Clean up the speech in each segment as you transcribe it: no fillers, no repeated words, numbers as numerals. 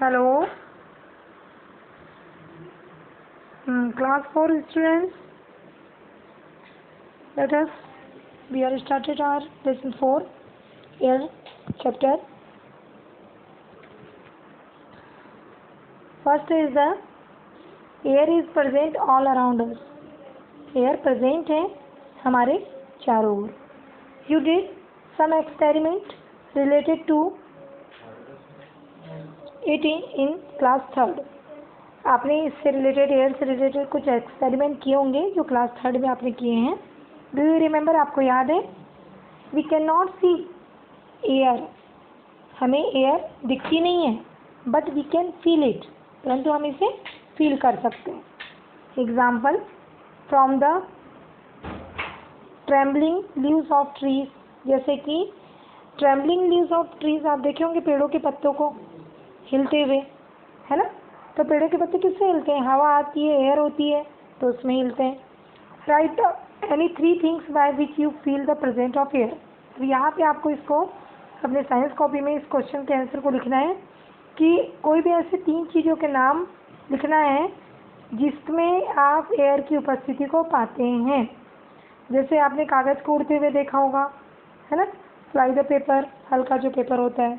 Hello, class 4 students. We are started our lesson 4, air chapter. First is the air is present all around us. Air present है हमारे चारों ओर. You did some experiment related to it in class 3rd. आपने इससे related air से related कुछ experiment किए होंगे जो क्लास 3rd में आपने किए हैं. Do you remember? आपको याद है? We can not see air. हमें एयर दिखती नहीं है, but we can feel it. परंतु हम इसे फील कर सकते हैं. Example from the trembling leaves of trees. जैसे कि ट्रेम्बलिंग लीव्स ऑफ ट्रीज आप देखे होंगे पेड़ों के पत्तों को हिलते हुए, है ना. तो पेड़ों के पत्ते किससे हिलते हैं? हवा आती है, एयर होती है, तो उसमें हिलते हैं. Right any 3 things by which you feel the presence of air. अब यहाँ पे आपको इसको अपने साइंस कॉपी में इस क्वेश्चन के आंसर को लिखना है कि कोई भी ऐसे 3 चीज़ों के नाम लिखना है जिसमें आप एयर की उपस्थिति को पाते हैं. जैसे आपने कागज़ को उड़ते हुए देखा होगा, है ना. फ्लाई द पेपर, हल्का जो पेपर होता है,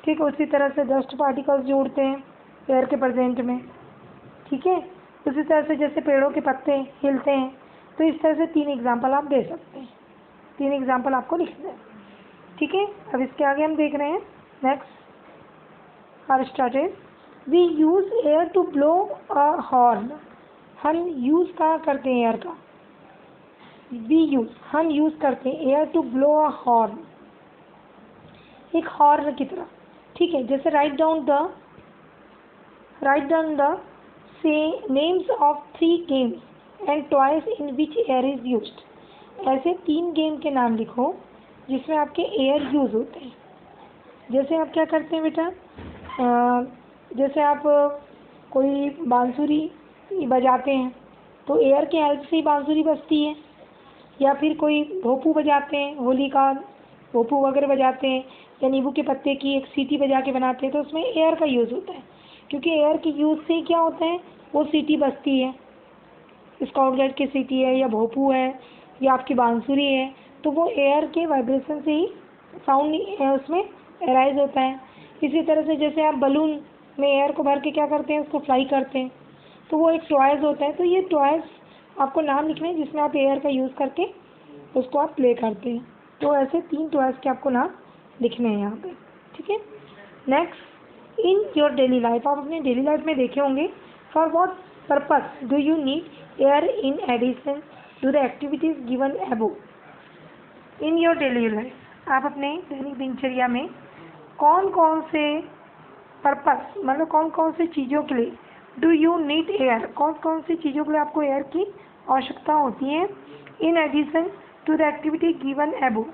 ठीक है. उसी तरह से डस्ट पार्टिकल्स जो उड़ते हैं एयर के प्रेजेंट में, ठीक है. उसी तरह से जैसे पेड़ों के पत्ते हिलते हैं. तो इस तरह से 3 एग्जाम्पल आप दे सकते हैं. 3 एग्जाम्पल आपको लिखना है, ठीक है. अब इसके आगे हम देख रहे हैं. Next are started. We use air to blow a horn. हम यूज़ कहाँ करते हैं एयर का? हम यूज़ करते हैं air to blow a horn. एक हॉर्न की तरह, ठीक है. जैसे राइट डाउन द से names of 3 games and toys in which air is used. ऐसे 3 गेम के नाम लिखो जिसमें आपके एयर यूज होते हैं. जैसे आप क्या करते हैं बेटा, जैसे आप कोई बांसुरी बजाते हैं तो एयर के हेल्प से ही बांसुरी बजती है. या फिर कोई भोपू बजाते हैं, होली का भोपू वगैरह बजाते हैं, या नींबू के पत्ते की एक सीटी बजा के बनाते हैं. तो उसमें एयर का यूज़ होता है, क्योंकि एयर के यूज़ से क्या होता है, वो सीटी बजती है. स्काउट गाइड की सीटी है, या भोपू है, या आपकी बांसुरी है, तो वो एयर के वाइब्रेशन से ही साउंड उसमें एराइज होता है. इसी तरह से जैसे आप बलून में एयर को भर के क्या करते हैं, उसको फ्लाई करते हैं, तो वो एक टॉयज़ होता है. तो ये टॉयज़ आपको नाम लिखने हैं जिसमें आप एयर का यूज़ करके उसको आप प्ले करते हैं. तो ऐसे 3 टॉयज़ के आपको नाम लिखने हैं यहाँ पे, ठीक है. Next, in your daily life. आप अपने डेली लाइफ में देखे होंगे. For what purpose do you need air in addition to the activities given above. In your daily life, आप अपने दैनिक दिनचर्या में कौन कौन से पर्पस, मतलब कौन कौन से चीज़ों के लिए डू यू नीड एयर, कौन कौन सी चीज़ों के लिए आपको एयर की आवश्यकता होती है in addition to the activity given above.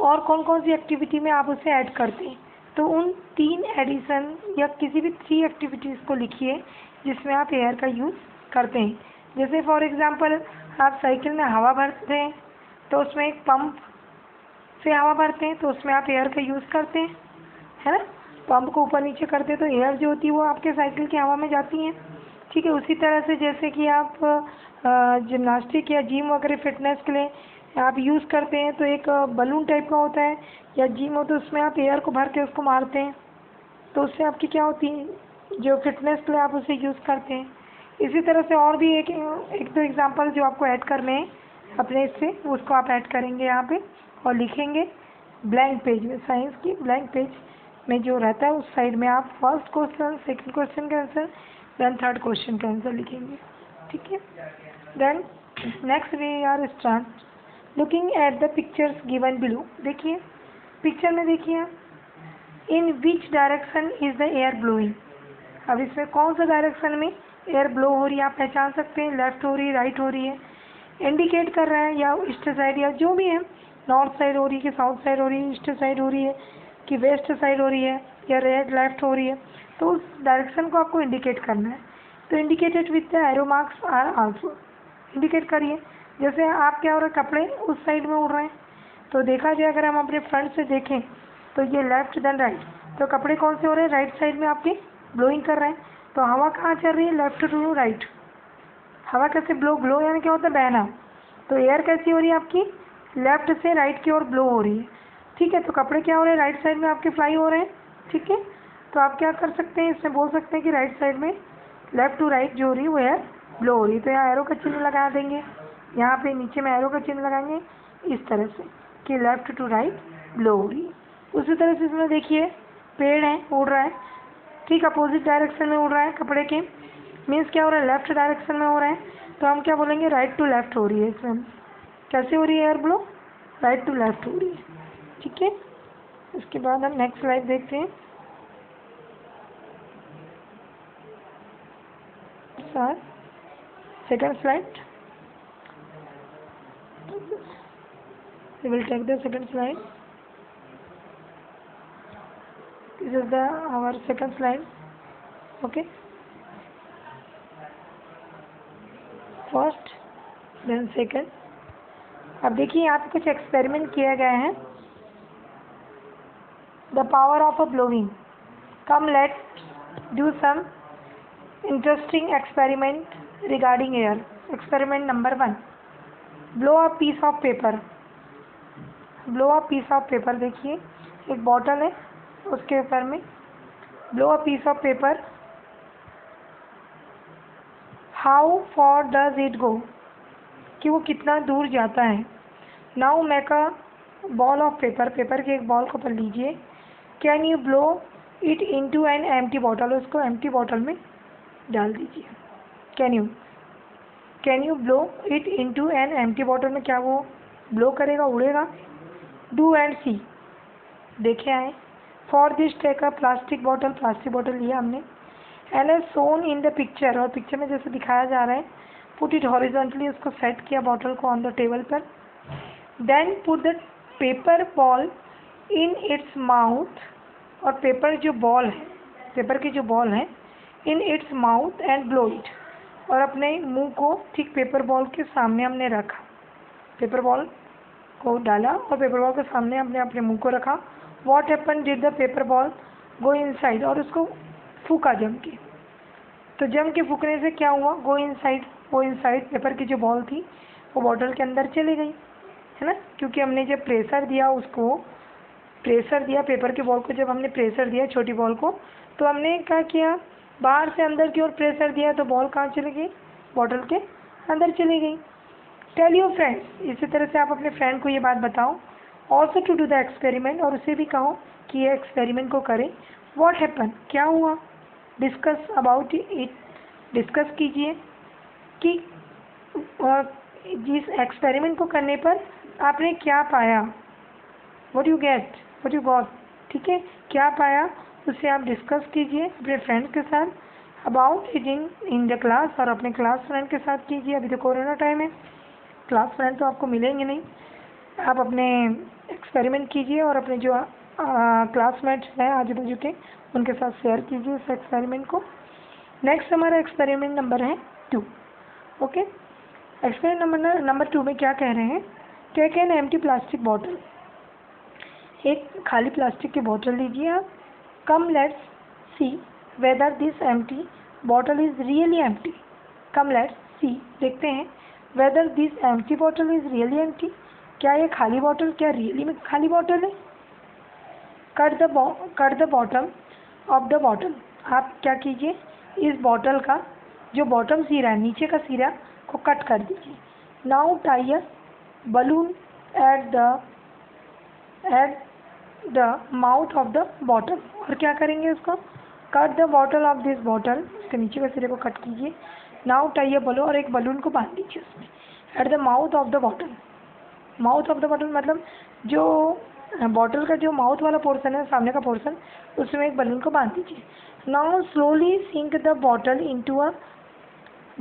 और कौन कौन सी एक्टिविटी में आप उसे ऐड करते हैं. तो उन 3 एडिशन या किसी भी 3 एक्टिविटीज़ को लिखिए जिसमें आप एयर का यूज़ करते हैं. जैसे फॉर एग्जांपल आप साइकिल में हवा भरते हैं तो उसमें एक पंप से हवा भरते हैं, तो उसमें आप एयर का यूज़ करते हैं, है ना. पंप को ऊपर नीचे करते हैं तो एयर जो होती है वो आपके साइकिल की हवा में जाती है, ठीक है. उसी तरह से जैसे कि आप जिम्नास्टिक या जिम वगैरह फिटनेस के लिए आप यूज़ करते हैं तो एक बलून टाइप का होता है, या जिम हो तो उसमें आप एयर को भर के उसको मारते हैं, तो उससे आपकी क्या होती है, जो फिटनेस के लिए आप उसे यूज़ करते हैं. इसी तरह से और भी एक 2 एग्जांपल जो आपको ऐड करने हैं अपने इससे, उसको आप ऐड करेंगे यहाँ पे और लिखेंगे ब्लैंक पेज में. साइंस की ब्लैंक पेज में जो रहता है उस साइड में आप फर्स्ट क्वेश्चन, सेकंड क्वेश्चन का आंसर, देन थर्ड क्वेश्चन का आंसर लिखेंगे, ठीक है. Then next we are start looking at the pictures given below. देखिए पिक्चर में, देखिए in which direction is the air blowing. अब इसमें कौन सा डायरेक्शन में एयर ब्लो हो रही है आप पहचान सकते हैं. लेफ्ट हो रही है, राइट हो रही है, इंडिकेट कर रहा है, या ईस्ट साइड या जो भी है, नॉर्थ साइड हो रही है कि साउथ साइड हो रही है, ईस्ट साइड हो रही है कि वेस्ट साइड हो रही है, या लेफ्ट हो रही है. तो उस डायरेक्शन को आपको इंडिकेट करना है. तो indicated with the arrow marks are also. Indicate करिए. जैसे आप क्या हो रहा है, कपड़े उस साइड में उड़ रहे हैं, तो देखा जाए अगर हम अपने फ्रंट से देखें तो ये लेफ्ट देन राइट, तो कपड़े कौन से हो रहे हैं, राइट साइड में आपके ब्लोइंग कर रहे हैं। तो हवा कहाँ चल रही है, लेफ्ट टू राइट। हवा कैसे ब्लो यानी क्या होता है, बहना। तो एयर कैसी हो रही है आपकी, लेफ्ट से राइट की ओर ब्लो हो रही है। ठीक है, तो कपड़े क्या हो रहे हैं, राइट साइड में आपके फ्लाई हो रहे हैं। ठीक है, तो आप क्या कर सकते हैं, इसमें बोल सकते हैं कि राइट साइड में लेफ्ट टू राइट जो हो रही है वो एयर ब्लो हो रही है। तो यहाँ एरो का चिन्ह लगा देंगे, यहाँ पे नीचे में एरो का चिन्ह लगाएंगे इस तरह से कि लेफ्ट टू राइट ब्लो हो रही है। उसी तरह से इसमें देखिए पेड़ है, उड़ रहा है, ठीक अपोजिट डायरेक्शन में उड़ रहा है कपड़े के, मीन्स क्या हो रहा है, लेफ्ट डायरेक्शन में हो रहा है। तो हम क्या बोलेंगे, राइट टू लेफ्ट हो रही है। इसमें कैसे हो रही है air blow, right to left हो रही है। ठीक है, इसके बाद हम नेक्स्ट स्लाइड देखते हैं। Sir second slide, we will take the second slide. This is our second slide. Okay, first then second. अब देखिए यहाँ पे कुछ एक्सपेरिमेंट किया गया है। The power of a blowing. Come let's do some interesting experiment regarding air. Experiment number 1, blow a piece of paper. Blow a piece of paper, देखिए एक बॉटल है, उसके ऊपर में blow a piece of paper. How far does it go, कि वो कितना दूर जाता है। Now make a ball of paper. Paper के एक बॉल को पर लीजिए। Can you blow it into an empty bottle, उसको एम्प्टी बॉटल में डाल दीजिए। Can you blow it into an empty bottle में, क्या वो ब्लो करेगा, उड़ेगा। डू एंड सी, देखे आए। For this take a plastic bottle. Plastic bottle लिया हमने। And as shown in the picture, और पिक्चर में जैसे दिखाया जा रहा है, पुट इट हॉरिजॉन्टली, उसको सेट किया बॉटल को ऑन द टेबल पर। Then put the paper ball in its mouth, और पेपर जो बॉल है, पेपर की जो बॉल है, in its mouth and blow it, और अपने मुंह को ठीक पेपर बॉल के सामने हमने रखा। पेपर बॉल को डाला और पेपर बॉल के सामने हमने अपने मुंह को रखा। What happen, did the paper ball go inside, और उसको फूका जम के। तो जम के फूकने से क्या हुआ, गो इनसाइड, वो इनसाइड पेपर की जो बॉल थी वो बॉटल के अंदर चली गई, है ना, क्योंकि हमने जब प्रेशर दिया, उसको प्रेशर दिया पेपर के बॉल को, जब हमने प्रेशर दिया छोटी बॉल को, तो हमने क्या किया, बाहर से अंदर की ओर प्रेशर दिया, तो बॉल कहाँ चली गई, बॉटल के अंदर चली गई। टेल योर फ्रेंड्स, इसी तरह से आप अपने फ्रेंड को ये बात बताओ। Also to do the experiment, और उसे भी कहो कि ये एक्सपेरिमेंट को करें। वॉट हैपन, क्या हुआ। डिस्कस अबाउट इट, डिस्कस कीजिए कि जिस एक्सपेरिमेंट को करने पर आपने क्या पाया। What you get, what you got, ठीक है, क्या पाया उसे आप डिस्कस कीजिए अपने फ्रेंड के साथ। About it in the class, और अपने क्लास फ्रेंड के साथ कीजिए। अभी तो कोरोना टाइम है, क्लास फ्रेंड तो आपको मिलेंगे नहीं। आप अपने एक्सपेरिमेंट कीजिए और अपने जो क्लासमेट्स हैं आजू बाजू के, उनके साथ शेयर कीजिए इस एक्सपेरिमेंट को। नेक्स्ट हमारा एक्सपेरिमेंट नंबर है 2। ओके, एक्सपेरिमेंट नंबर 2 में क्या कह रहे हैं, take an empty plastic bottle. एक खाली प्लास्टिक की बोतल लीजिए आप। Come let's see whether this empty bottle is really empty. Come let's see, देखते हैं, whether this empty bottle is really empty, क्या ये खाली बॉटल, क्या रियली में खाली बॉटल है। Cut the bottom of the bottle, आप क्या कीजिए, इस बॉटल का जो बॉटम सिरा है, नीचे का सिरा को कट कर दीजिए। Now tie a balloon at the mouth of the bottle, और क्या करेंगे उसको, cut the bottle of this bottle, उसके नीचे के सिरे को कट कीजिए। नाउ टाई अ बलून, और एक बलून को बांध दीजिए उसमें। Eight the mouth of the bottle, mouth of the bottle मतलब जो बॉटल का जो माउथ वाला पोर्शन है, सामने का पोर्शन, उसमें एक बलून को बांध दीजिए। Now slowly sink the bottle into a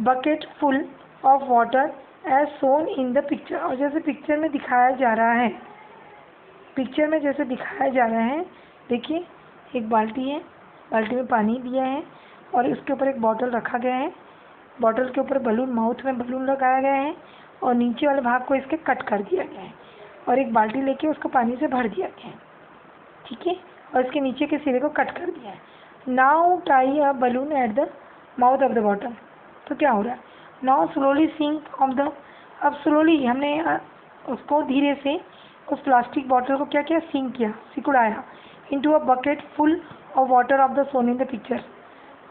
bucket full of water as shown in the picture, और जैसे पिक्चर में दिखाया जा रहा है, पिक्चर में जैसे दिखाया जा रहा है, देखिए एक बाल्टी है, बाल्टी में पानी दिया है और इसके ऊपर एक बॉटल रखा गया है। बॉटल के ऊपर बलून, माउथ में बलून लगाया गया है और नीचे वाले भाग को इसके कट कर दिया गया है और एक बाल्टी लेके उसको पानी से भर दिया गया है। ठीक है, और इसके नीचे के सिरे को कट कर दिया है। Now tie a balloon at the mouth of the bottle. तो क्या हो रहा है, now slowly sink of the, अब स्लोली हमने उसको धीरे से उस प्लास्टिक बॉटल को क्या किया, सिंक किया, सिकुड़ाया, into a bucket full of water of the shown in the picture,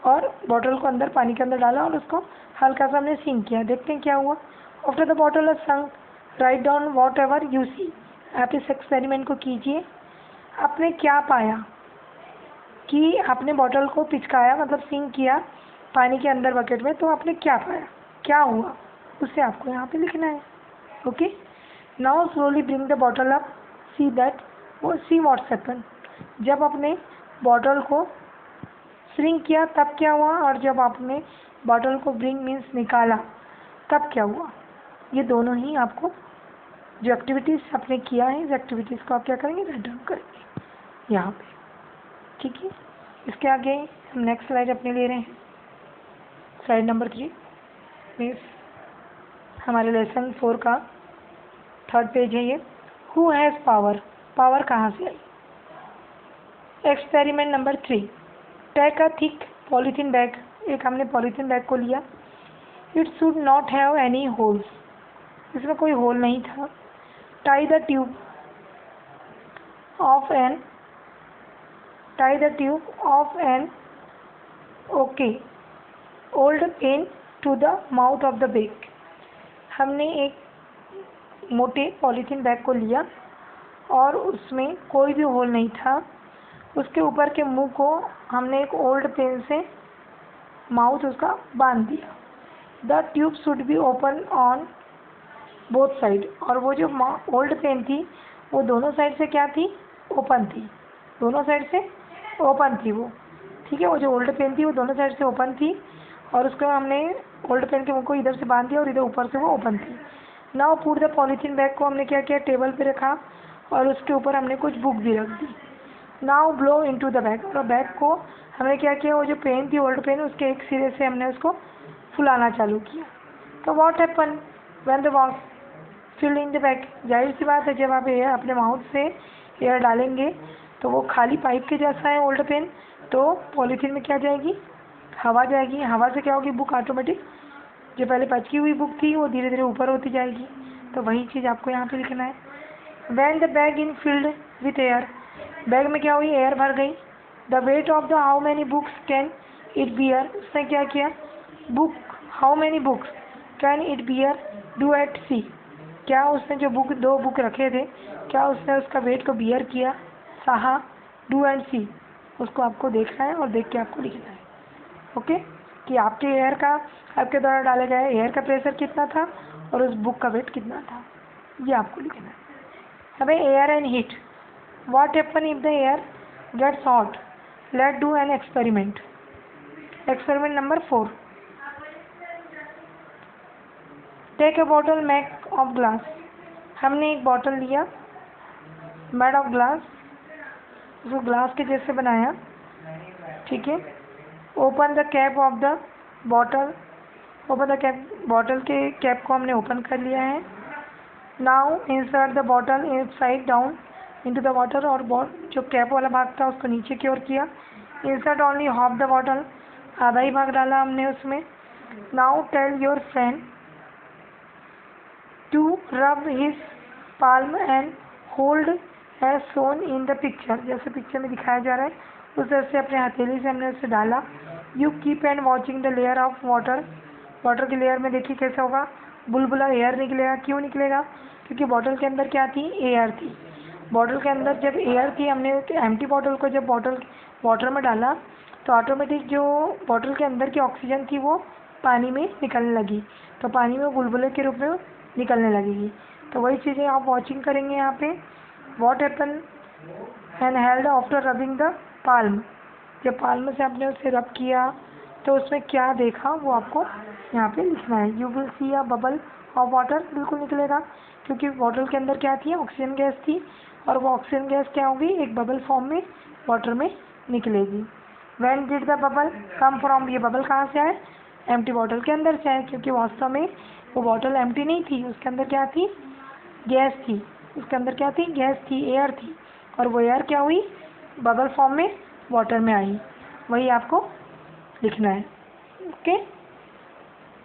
और बॉटल को अंदर पानी के अंदर डाला और उसको हल्का सा हमने सिंक किया। देखते हैं क्या हुआ। After the bottle is sunk right down whatever you see. आप इस एक्सपेरिमेंट को कीजिए। आपने क्या पाया कि आपने बॉटल को पिचकाया, मतलब सिंक किया पानी के अंदर बकेट में, तो आपने क्या पाया, क्या हुआ, उससे आपको यहाँ पे लिखना है। Okay, now slowly bring the bottle up, see that, वो सी व्हाट्स हैपन। जब आपने बॉटल को श्रिंक किया तब क्या हुआ, और जब आपने बॉटल को ब्रिंग मीन्स निकाला तब क्या हुआ। ये दोनों ही आपको जो एक्टिविटीज़ आपने किया है, इस एक्टिविटीज़ को आप क्या करेंगे, राइट डाउन करेंगे यहाँ पे। ठीक है, इसके आगे हम नेक्स्ट स्लाइड अपने ले रहे हैं, स्लाइड नंबर 3 मीन्स हमारे लेसन 4 का 3rd पेज है ये। हु हैज़ पावर, पावर कहाँ से आई। Experiment number 3, take a thick polythene bag. एक हमने पॉलीथीन बैग को लिया। It should not have any holes, इसमें कोई होल नहीं था। Tie the tube of an okay old pen to the mouth of the bag. हमने एक मोटे पॉलीथीन बैग को लिया और उसमें कोई भी होल नहीं था। उसके ऊपर के मुंह को हमने एक ओल्ड पेन से माउथ उसका बांध दिया। The tube should be open on both side, और वो जो ओल्ड पेन थी वो दोनों साइड से क्या थी, ओपन थी, दोनों साइड से ओपन थी वो। ठीक है, वो जो ओल्ड पेन थी वो दोनों साइड से ओपन थी, और उसको हमने ओल्ड पेन के मुंह को इधर से बांध दिया और इधर ऊपर से वो ओपन थी। Now put the polythene bag को हमने क्या किया, टेबल पे रखा और उसके ऊपर हमने कुछ बुक भी रख दी। Now blow into the bag, और बैग को हमने क्या किया, वो जो पेन थी ओल्ड पेन, उसके एक सिरे से हमने उसको फुलाना चालू किया। तो what happen when the wash fill in the bag. जाहिर सी बात है, जब आप एयर अपने माउथ से एयर डालेंगे तो वो खाली पाइप के जैसा है ओल्ड पेन, तो पॉलीथीन में क्या जाएगी, हवा जाएगी। हवा से क्या होगी, बुक ऑटोमेटिक जो पहले पचकी हुई बुक थी वो धीरे धीरे ऊपर होती जाएगी। तो वही चीज़ आपको यहाँ पे लिखना है। When the bag in filled with air, bag में क्या हुई, एयर भर गई। The weight of the how many books can it bear, उसने क्या किया, book how many books can it bear do it see, क्या उसने जो बुक, 2 बुक रखे थे, क्या उसने उसका वेट को बियर किया, सहा, डू एंड सी, उसको आपको देखना है और देख के आपको लिखना है। ओके, कि आपके एयर का, आपके द्वारा डाले गए एयर का प्रेशर कितना था और उस बुक का वेट कितना था, ये आपको लिखना है। अब air and heat, what happen if the air gets hot, let do an experiment. Experiment number 4, take a bottle make of glass. हमने एक बॉटल लिया मेड ऑफ ग्लास, उसको ग्लास के जैसे बनाया। ठीक है, open the cap of the bottle, open the cap, bottle के कैप को हमने ओपन कर लिया है। Now insert the bottle in side down into the water, और जो कैप वाला भाग था उसको नीचे की ओर किया। Insert only half the bottle, आधा ही भाग डाला हमने उसमें। Now tell your friend to rub his palm and hold as shown in the picture, जैसे पिक्चर में दिखाया जा रहा है उस तरह से अपने हथेली से हमने उसे डाला। You keep and watching the layer of water, water की लेयर में देखिए कैसा होगा, बुलबुला एयर निकलेगा। क्यों निकलेगा, क्योंकि बॉटल के अंदर क्या थी, एयर थी। बॉटल के अंदर जब एयर थी, हमने एम्प्टी बॉटल को जब बॉटल वाटर में डाला तो ऑटोमेटिक जो बॉटल के अंदर की ऑक्सीजन थी वो पानी में निकलने लगी, तो पानी में बुलबुले के रूप में निकलने लगेगी। तो वही चीज़ें आप वॉचिंग करेंगे यहाँ पे। What happen and held after rubbing the palm, जब पाल्म से आपने उसे रब किया तो उसमें क्या देखा वो आपको यहाँ पे लिखना है। You will see a bubble of water, बिल्कुल निकलेगा, क्योंकि बॉटल के अंदर क्या थी, ऑक्सीजन गैस थी, और वो ऑक्सीजन गैस क्या होगी, एक बबल फॉर्म में वाटर में निकलेगी। When did the bubble come from, ये बबल कहाँ से आए, एम्प्टी बॉटल के अंदर से आए, क्योंकि वास्तव में वो बॉटल एम्प्टी नहीं थी, उसके अंदर क्या थी, गैस थी, उसके अंदर क्या थी, गैस थी, एयर थी, और वो एयर क्या हुई, बबल फॉर्म में वाटर में आई, वही आपको लिखना है। Okay,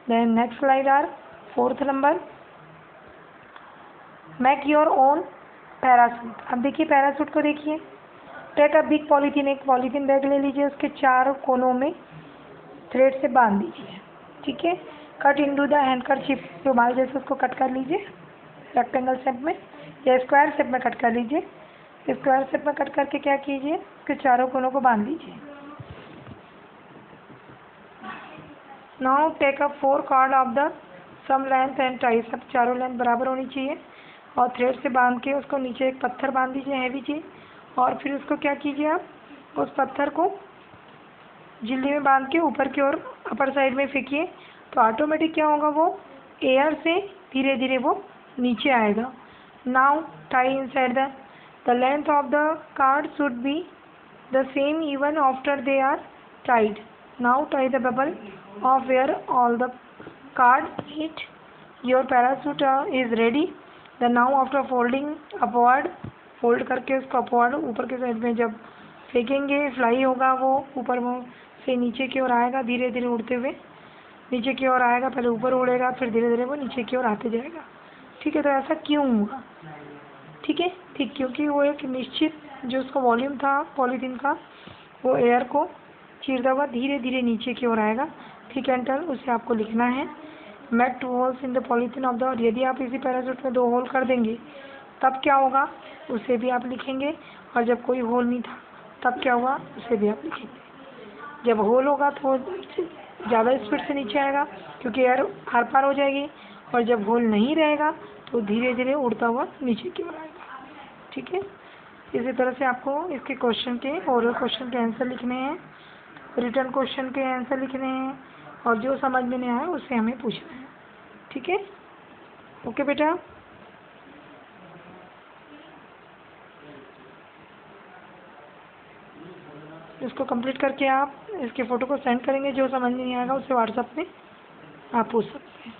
then next slide are 4th number, make your own parachute. अब देखिए पैरासूट को देखिए, टेक अ बिग पॉलीथीन, एक पॉलीथीन बैग ले लीजिए, उसके 4 कोनों में थ्रेड से बांध दीजिए। ठीक है, कट इनटू द हैंडकरचीफ, रुमाल जैसे उसको कट कर लीजिए रेक्टेंगल शेप में या स्क्वायर शेप में कट कर लीजिए। स्क्वायर शेप में कट करके क्या कीजिए, उसके 4 कोनों को बांध दीजिए। Now take a 4 cord of the same length and tie, सब चारों लेंथ बराबर होनी चाहिए और थ्रेड से बांध के उसको नीचे एक पत्थर बांध दीजिए हैवी चीज, और फिर उसको क्या कीजिए, आप उस पत्थर को झिल्ली में बांध के ऊपर की ओर अपर साइड में फेंकिए, तो ऑटोमेटिक क्या होगा, वो एयर से धीरे धीरे वो नीचे आएगा। Now tie inside the length of the card should be the same even after they are tied. Now tie the bubble of where all the card meet. Your parachute is ready. Then now after folding upward, fold करके उसको upward ऊपर के side में जब फेंकेंगे, fly होगा वो ऊपर से नीचे की ओर आएगा, धीरे धीरे उड़ते हुए नीचे की ओर आएगा, पहले ऊपर उड़ेगा फिर धीरे धीरे वो नीचे की ओर आते जाएगा। ठीक है, तो ऐसा क्यों हुआ? ठीक है, ठीक, क्योंकि वो एक निश्चित जो उसका वॉल्यूम था पॉलीथीन का, वो एयर को चीरता हुआ धीरे धीरे नीचे की ओर आएगा। ठीक है, एंटर उसे आपको लिखना है। Make 2 holes in the polythene of the, और यदि आप इसी पैराशूट में 2 होल कर देंगे तब क्या होगा, उसे भी आप लिखेंगे, और जब कोई होल नहीं था तब क्या हुआ, उसे भी आप लिखेंगे। जब होल होगा तो ज़्यादा स्पीड से नीचे आएगा क्योंकि एयर आर पार हो जाएगी, और जब होल नहीं रहेगा तो धीरे धीरे उड़ता हुआ नीचे की ओर आएगा। ठीक है, इसी तरह से आपको इसके क्वेश्चन के, ओरल क्वेश्चन के आंसर लिखने हैं, रिटर्न क्वेश्चन के आंसर लिखने हैं, और जो समझ में नहीं आया उससे हमें पूछना है। ठीक है, ओके बेटा। इसको कंप्लीट करके आप इसके फ़ोटो को सेंड करेंगे, जो समझ में नहीं आएगा उससे व्हाट्सएप में आप पूछ सकते हैं।